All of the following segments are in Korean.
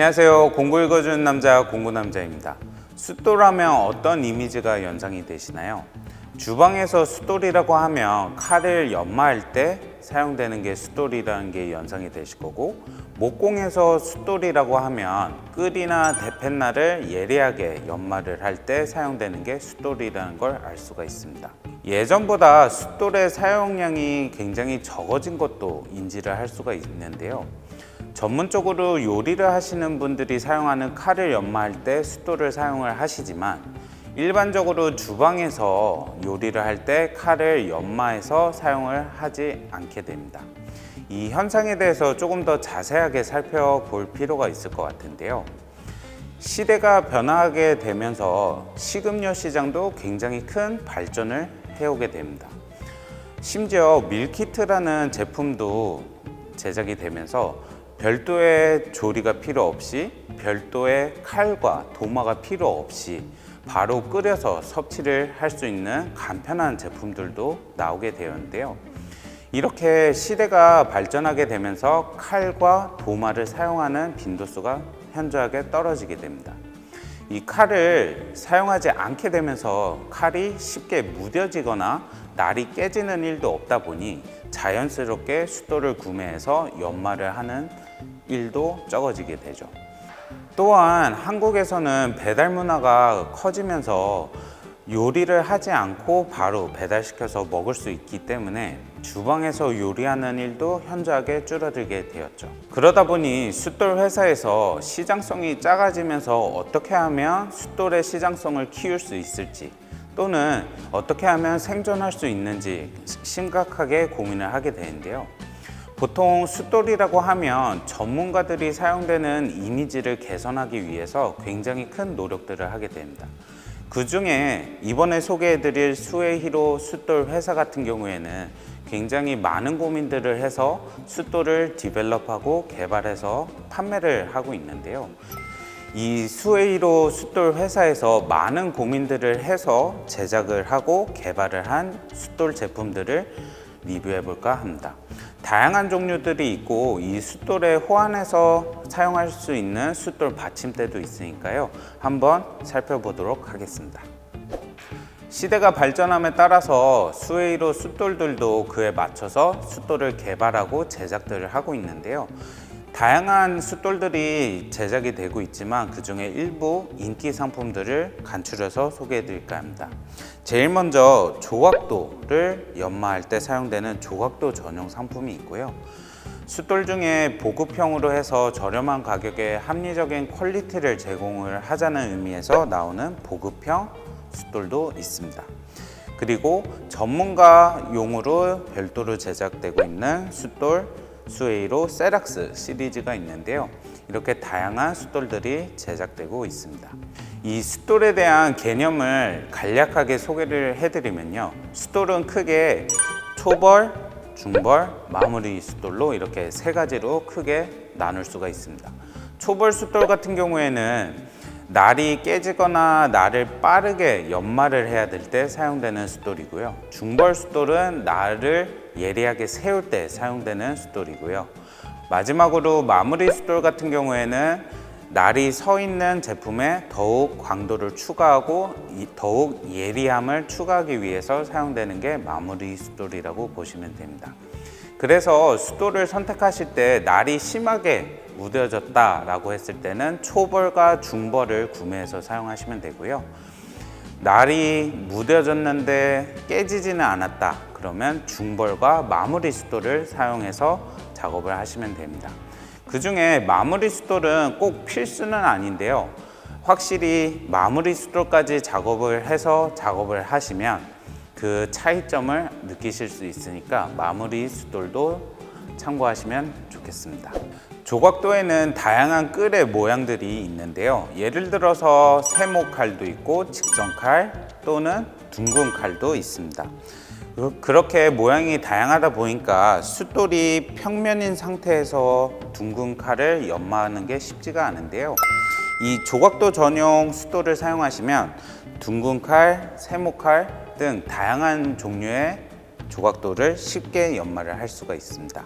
안녕하세요. 공구 읽어주는 남자 공구남자입니다. 숫돌하면 어떤 이미지가 연상이 되시나요? 주방에서 숫돌이라고 하면 칼을 연마할 때 사용되는 게 숫돌이라는 게 연상이 되실 거고, 목공에서 숫돌이라고 하면 끌이나 대패날을 예리하게 연마를 할 때 사용되는 게 숫돌이라는 걸 알 수가 있습니다. 예전보다 숫돌의 사용량이 굉장히 적어진 것도 인지를 할 수가 있는데요. 전문적으로 요리를 하시는 분들이 사용하는 칼을 연마할 때 숫돌을 사용을 하시지만, 일반적으로 주방에서 요리를 할 때 칼을 연마해서 사용을 하지 않게 됩니다. 이 현상에 대해서 조금 더 자세하게 살펴볼 필요가 있을 것 같은데요. 시대가 변화하게 되면서 식음료 시장도 굉장히 큰 발전을 해오게 됩니다. 심지어 밀키트라는 제품도 제작이 되면서 별도의 조리가 필요 없이, 별도의 칼과 도마가 필요 없이 바로 끓여서 섭취를 할 수 있는 간편한 제품들도 나오게 되었는데요. 이렇게 시대가 발전하게 되면서 칼과 도마를 사용하는 빈도수가 현저하게 떨어지게 됩니다. 이 칼을 사용하지 않게 되면서 칼이 쉽게 무뎌지거나 날이 깨지는 일도 없다 보니 자연스럽게 숫돌을 구매해서 연마를 하는 일도 적어지게 되죠. 또한 한국에서는 배달 문화가 커지면서 요리를 하지 않고 바로 배달시켜서 먹을 수 있기 때문에 주방에서 요리하는 일도 현저하게 줄어들게 되었죠. 그러다 보니 숫돌 회사에서 시장성이 작아지면서 어떻게 하면 숫돌의 시장성을 키울 수 있을지, 또는 어떻게 하면 생존할 수 있는지 심각하게 고민을 하게 되는데요. 보통 숫돌이라고 하면 전문가들이 사용되는 이미지를 개선하기 위해서 굉장히 큰 노력들을 하게 됩니다. 그 중에 이번에 소개해드릴 수에히로 숫돌 회사 같은 경우에는 굉장히 많은 고민들을 해서 숫돌을 디벨롭하고 개발해서 판매를 하고 있는데요. 이 수에히로 숫돌 회사에서 많은 고민들을 해서 제작을 하고 개발을 한 숫돌 제품들을 리뷰해 볼까 합니다. 다양한 종류들이 있고, 이 숫돌에 호환해서 사용할 수 있는 숫돌 받침대도 있으니까요. 한번 살펴보도록 하겠습니다. 시대가 발전함에 따라서 수에히로 숫돌들도 그에 맞춰서 숫돌을 개발하고 제작들을 하고 있는데요. 다양한 숫돌들이 제작이 되고 있지만 그 중에 일부 인기 상품들을 간추려서 소개해 드릴까 합니다. 제일 먼저 조각도를 연마할 때 사용되는 조각도 전용 상품이 있고요. 숫돌 중에 보급형으로 해서 저렴한 가격에 합리적인 퀄리티를 제공을 하자는 의미에서 나오는 보급형 숫돌도 있습니다. 그리고 전문가용으로 별도로 제작되고 있는 숫돌 수에히로 세락스 시리즈가 있는데요. 이렇게 다양한 숫돌들이 제작되고 있습니다. 이 숫돌에 대한 개념을 간략하게 소개를 해드리면요. 숫돌은 크게 초벌, 중벌, 마무리 숫돌로 이렇게 세 가지로 크게 나눌 수가 있습니다. 초벌 숫돌 같은 경우에는 날이 깨지거나 날을 빠르게 연마를 해야 될 때 사용되는 숫돌이고요. 중벌 숫돌은 날을 예리하게 세울 때 사용되는 숫돌이고요. 마지막으로 마무리 숫돌 같은 경우에는 날이 서 있는 제품에 더욱 광도를 추가하고 더욱 예리함을 추가하기 위해서 사용되는 게 마무리 숫돌이라고 보시면 됩니다. 그래서 숫돌을 선택하실 때 날이 심하게 무뎌졌다라고 했을 때는 초벌과 중벌을 구매해서 사용하시면 되고요. 날이 무뎌졌는데 깨지지는 않았다, 그러면 중벌과 마무리 숫돌을 사용해서 작업을 하시면 됩니다. 그 중에 마무리 숫돌은 꼭 필수는 아닌데요. 확실히 마무리 숫돌까지 작업을 해서 작업을 하시면 그 차이점을 느끼실 수 있으니까 마무리 숫돌도 참고하시면 좋겠습니다. 조각도에는 다양한 끌의 모양들이 있는데요. 예를 들어서 세모칼도 있고 직선칼 또는 둥근 칼도 있습니다. 그렇게 모양이 다양하다 보니까 숫돌이 평면인 상태에서 둥근 칼을 연마하는 게 쉽지가 않은데요. 이 조각도 전용 숫돌을 사용하시면 둥근 칼, 세모칼 등 다양한 종류의 조각도를 쉽게 연마를 할 수가 있습니다.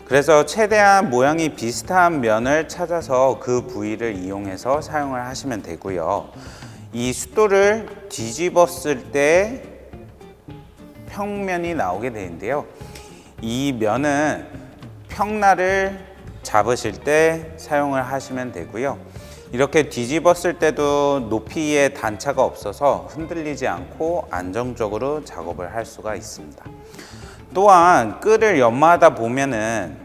그래서 최대한 모양이 비슷한 면을 찾아서 그 부위를 이용해서 사용을 하시면 되고요. 이 숫돌을 뒤집었을 때 평면이 나오게 되는데요. 이 면은 평날을 잡으실 때 사용을 하시면 되고요. 이렇게 뒤집었을 때도 높이에 단차가 없어서 흔들리지 않고 안정적으로 작업을 할 수가 있습니다. 또한 끌을 연마하다 보면은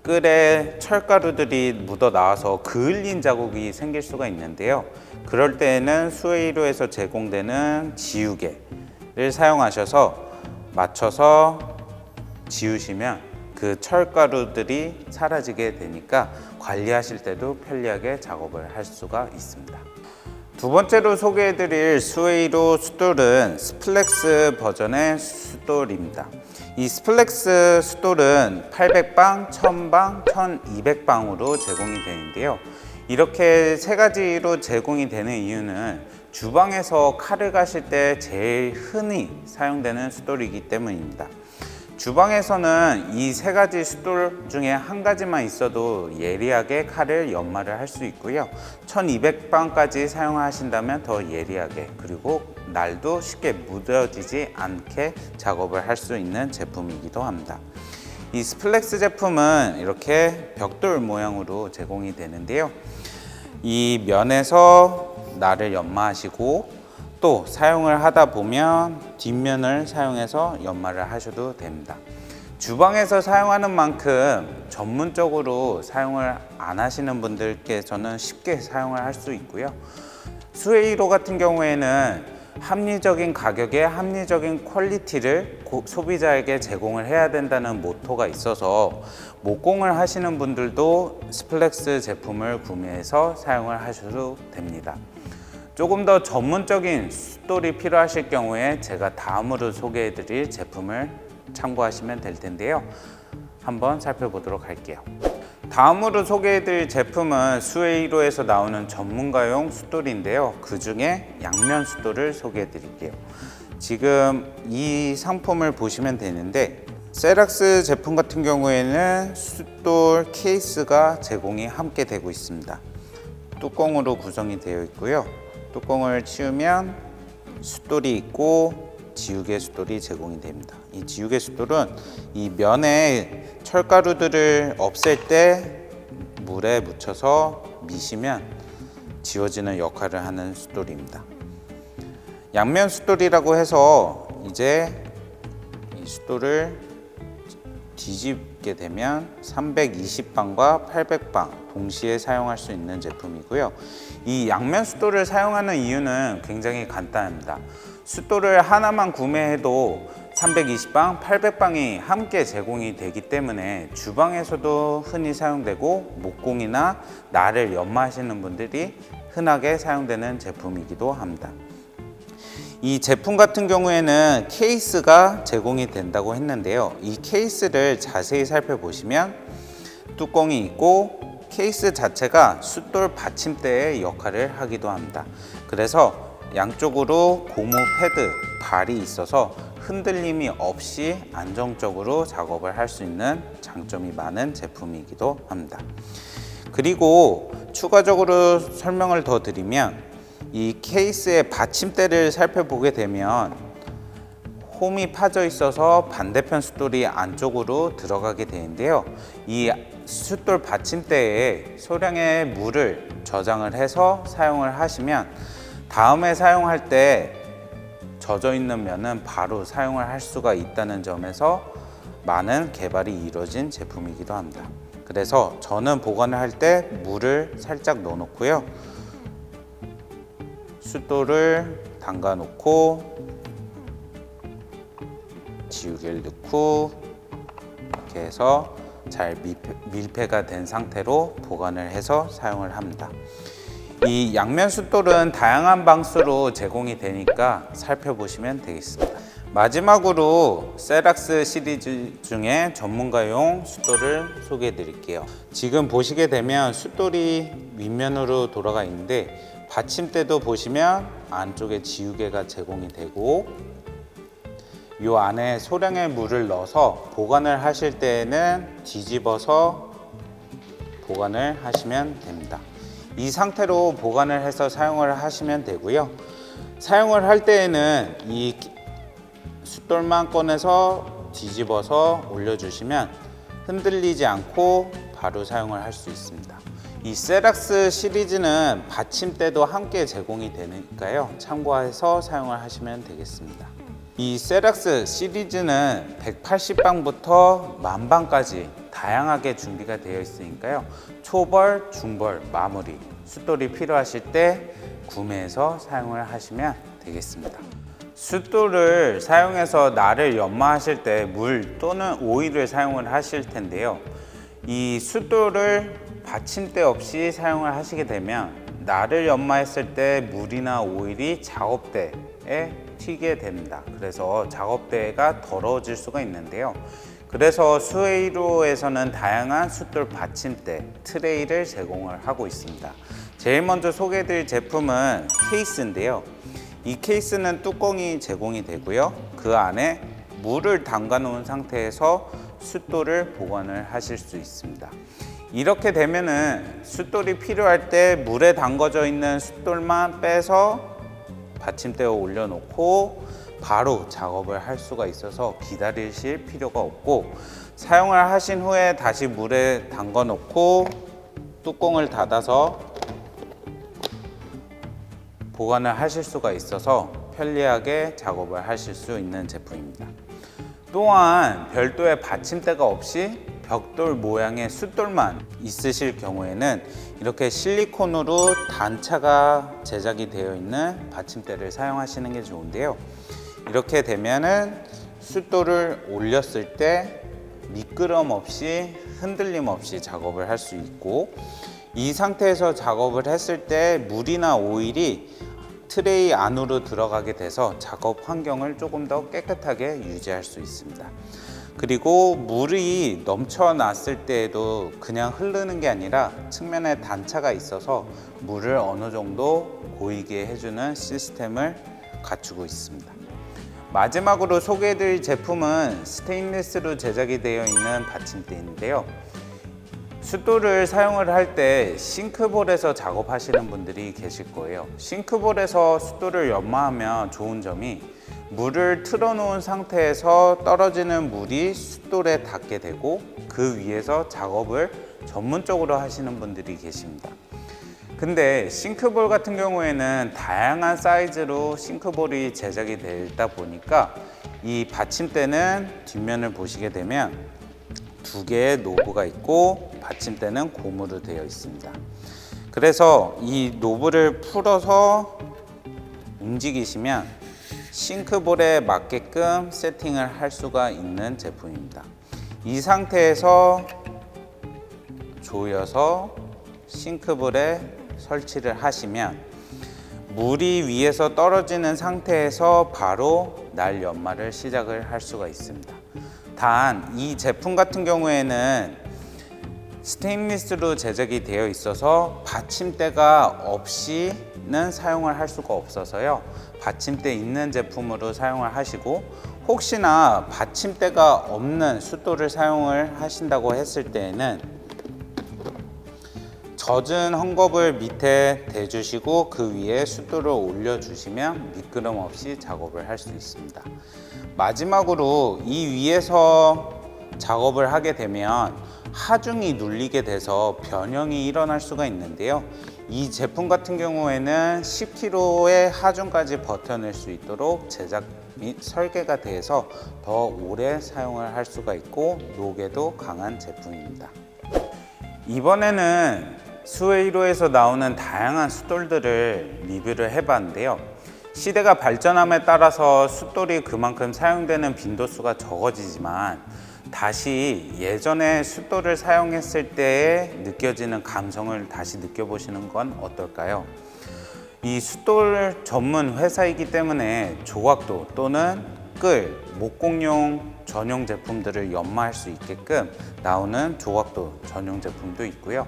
끌에 철가루들이 묻어 나와서 그을린 자국이 생길 수가 있는데요. 그럴 때에는 수웨이로에서 제공되는 지우개를 사용하셔서 맞춰서 지우시면 그 철가루들이 사라지게 되니까 관리하실 때도 편리하게 작업을 할 수가 있습니다. 두 번째로 소개해드릴 스웨이로 숫돌은 스플렉스 버전의 숫돌입니다. 이 스플렉스 숫돌은 800방, 1000방, 1200방으로 제공이 되는데요. 이렇게 세 가지로 제공이 되는 이유는 주방에서 칼을 가실 때 제일 흔히 사용되는 숫돌이기 때문입니다. 주방에서는 이 세 가지 숫돌 중에 한 가지만 있어도 예리하게 칼을 연마를 할 수 있고요. 1200방까지 사용하신다면 더 예리하게, 그리고 날도 쉽게 묻어지지 않게 작업을 할 수 있는 제품이기도 합니다. 이 스플렉스 제품은 이렇게 벽돌 모양으로 제공이 되는데요. 이 면에서 날을 연마하시고 또 사용을 하다 보면 뒷면을 사용해서 연마를 하셔도 됩니다. 주방에서 사용하는 만큼 전문적으로 사용을 안 하시는 분들께서는 쉽게 사용을 할 수 있고요. 스웨이로 같은 경우에는 합리적인 가격에 합리적인 퀄리티를 소비자에게 제공을 해야 된다는 모토가 있어서 목공을 하시는 분들도 스플렉스 제품을 구매해서 사용을 하셔도 됩니다. 조금 더 전문적인 숫돌이 필요하실 경우에 제가 다음으로 소개해드릴 제품을 참고하시면 될 텐데요. 한번 살펴보도록 할게요. 다음으로 소개해드릴 제품은 스웨이로에서 나오는 전문가용 숫돌인데요. 그 중에 양면 숫돌을 소개해드릴게요. 지금 이 상품을 보시면 되는데 세락스 제품 같은 경우에는 숫돌 케이스가 제공이 함께 되고 있습니다. 뚜껑으로 구성이 되어 있고요. 뚜껑을 치우면 숫돌이 있고 지우개 숫돌이 제공이 됩니다. 이 지우개 숫돌은 이 면에 철가루들을 없앨 때 물에 묻혀서 미시면 지워지는 역할을 하는 숫돌입니다. 양면 숫돌이라고 해서 이제 이 숫돌을 뒤집게 되면 320방과 800방 동시에 사용할 수 있는 제품이고요. 이 양면 숫돌을 사용하는 이유는 굉장히 간단합니다. 숫돌을 하나만 구매해도 320방, 800방이 함께 제공이 되기 때문에 주방에서도 흔히 사용되고 목공이나 날을 연마하시는 분들이 흔하게 사용되는 제품이기도 합니다. 이 제품 같은 경우에는 케이스가 제공이 된다고 했는데요. 이 케이스를 자세히 살펴보시면 뚜껑이 있고 케이스 자체가 숫돌 받침대의 역할을 하기도 합니다. 그래서 양쪽으로 고무 패드, 발이 있어서 흔들림이 없이 안정적으로 작업을 할 수 있는 장점이 많은 제품이기도 합니다. 그리고 추가적으로 설명을 더 드리면 이 케이스의 받침대를 살펴보게 되면 홈이 파져 있어서 반대편 숫돌이 안쪽으로 들어가게 되는데요. 이 숫돌 받침대에 소량의 물을 저장을 해서 사용을 하시면 다음에 사용할 때 젖어 있는 면은 바로 사용을 할 수가 있다는 점에서 많은 개발이 이루어진 제품이기도 합니다. 그래서 저는 보관을 할 때 물을 살짝 넣어 놓고요. 숫돌을 담가 놓고 지우개를 넣고 이렇게 해서 잘 밀폐가 된 상태로 보관을 해서 사용을 합니다. 이 양면 숫돌은 다양한 방수로 제공이 되니까 살펴보시면 되겠습니다. 마지막으로 세락스 시리즈 중에 전문가용 숫돌을 소개해 드릴게요. 지금 보시게 되면 숫돌이 윗면으로 돌아가 있는데 받침대도 보시면 안쪽에 지우개가 제공이 되고 이 안에 소량의 물을 넣어서 보관을 하실 때에는 뒤집어서 보관을 하시면 됩니다. 이 상태로 보관을 해서 사용을 하시면 되고요. 사용을 할 때에는 이 숫돌만 꺼내서 뒤집어서 올려주시면 흔들리지 않고 바로 사용을 할 수 있습니다. 이 세락스 시리즈는 받침대도 함께 제공이 되니까요. 참고해서 사용을 하시면 되겠습니다. 이 세락스 시리즈는 180방부터 10,000방까지 다양하게 준비가 되어 있으니까요. 초벌, 중벌, 마무리, 숫돌이 필요하실 때 구매해서 사용을 하시면 되겠습니다. 숫돌을 사용해서 날을 연마하실 때 물 또는 오일을 사용을 하실 텐데요. 이 숫돌을 받침대 없이 사용을 하시게 되면 날을 연마했을 때 물이나 오일이 작업대에 튀게 됩니다. 그래서 작업대가 더러워질 수가 있는데요. 그래서 수웨이로에서는 다양한 숫돌 받침대, 트레이를 제공을 하고 있습니다. 제일 먼저 소개해드릴 제품은 케이스인데요. 이 케이스는 뚜껑이 제공이 되고요. 그 안에 물을 담가 놓은 상태에서 숫돌을 보관을 하실 수 있습니다. 이렇게 되면은 숫돌이 필요할 때 물에 담궈져 있는 숫돌만 빼서 받침대에 올려놓고 바로 작업을 할 수가 있어서 기다리실 필요가 없고, 사용을 하신 후에 다시 물에 담궈 놓고 뚜껑을 닫아서 보관을 하실 수가 있어서 편리하게 작업을 하실 수 있는 제품입니다. 또한 별도의 받침대가 없이 벽돌 모양의 숫돌만 있으실 경우에는 이렇게 실리콘으로 단차가 제작이 되어 있는 받침대를 사용하시는 게 좋은데요. 이렇게 되면은 숫돌을 올렸을 때 미끄럼 없이 흔들림 없이 작업을 할 수 있고, 이 상태에서 작업을 했을 때 물이나 오일이 트레이 안으로 들어가게 돼서 작업 환경을 조금 더 깨끗하게 유지할 수 있습니다. 그리고 물이 넘쳐났을 때에도 그냥 흐르는 게 아니라 측면에 단차가 있어서 물을 어느 정도 고이게 해주는 시스템을 갖추고 있습니다. 마지막으로 소개해드릴 제품은 스테인리스로 제작이 되어 있는 받침대인데요. 숫돌을 사용을 할 때 싱크볼에서 작업하시는 분들이 계실 거예요. 싱크볼에서 숫돌을 연마하면 좋은 점이 물을 틀어놓은 상태에서 떨어지는 물이 숫돌에 닿게 되고 그 위에서 작업을 전문적으로 하시는 분들이 계십니다. 근데 싱크볼 같은 경우에는 다양한 사이즈로 싱크볼이 제작이 되다 보니까 이 받침대는 뒷면을 보시게 되면 두 개의 노브가 있고 받침대는 고무로 되어 있습니다. 그래서 이 노브를 풀어서 움직이시면 싱크볼에 맞게끔 세팅을 할 수가 있는 제품입니다. 이 상태에서 조여서 싱크볼에 설치를 하시면 물이 위에서 떨어지는 상태에서 바로 날 연마를 시작을 할 수가 있습니다. 단 이 제품 같은 경우에는 스테인리스로 제작이 되어 있어서 받침대가 없이는 사용을 할 수가 없어서요. 받침대 있는 제품으로 사용을 하시고, 혹시나 받침대가 없는 숫돌을 사용을 하신다고 했을 때에는 젖은 헝겊을 밑에 대주시고 그 위에 숫돌을 올려주시면 미끄럼 없이 작업을 할 수 있습니다. 마지막으로 이 위에서 작업을 하게 되면 하중이 눌리게 돼서 변형이 일어날 수가 있는데요. 이 제품 같은 경우에는 10kg의 하중까지 버텨낼 수 있도록 제작 및 설계가 돼서 더 오래 사용을 할 수가 있고 녹에도 강한 제품입니다. 이번에는 수웨이로에서 나오는 다양한 숫돌들을 리뷰를 해봤는데요. 시대가 발전함에 따라서 숫돌이 그만큼 사용되는 빈도수가 적어지지만 다시 예전에 숫돌을 사용했을 때에 느껴지는 감성을 다시 느껴보시는 건 어떨까요? 이 숫돌 전문 회사이기 때문에 조각도 또는 끌, 목공용 전용 제품들을 연마할 수 있게끔 나오는 조각도 전용 제품도 있고요.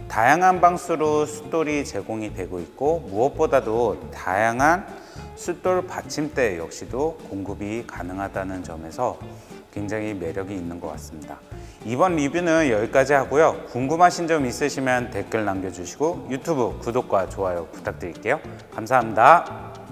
다양한 방수로 숫돌이 제공이 되고 있고, 무엇보다도 다양한 숫돌 받침대 역시도 공급이 가능하다는 점에서 굉장히 매력이 있는 것 같습니다. 이번 리뷰는 여기까지 하고요. 궁금하신 점 있으시면 댓글 남겨주시고 유튜브 구독과 좋아요 부탁드릴게요. 감사합니다.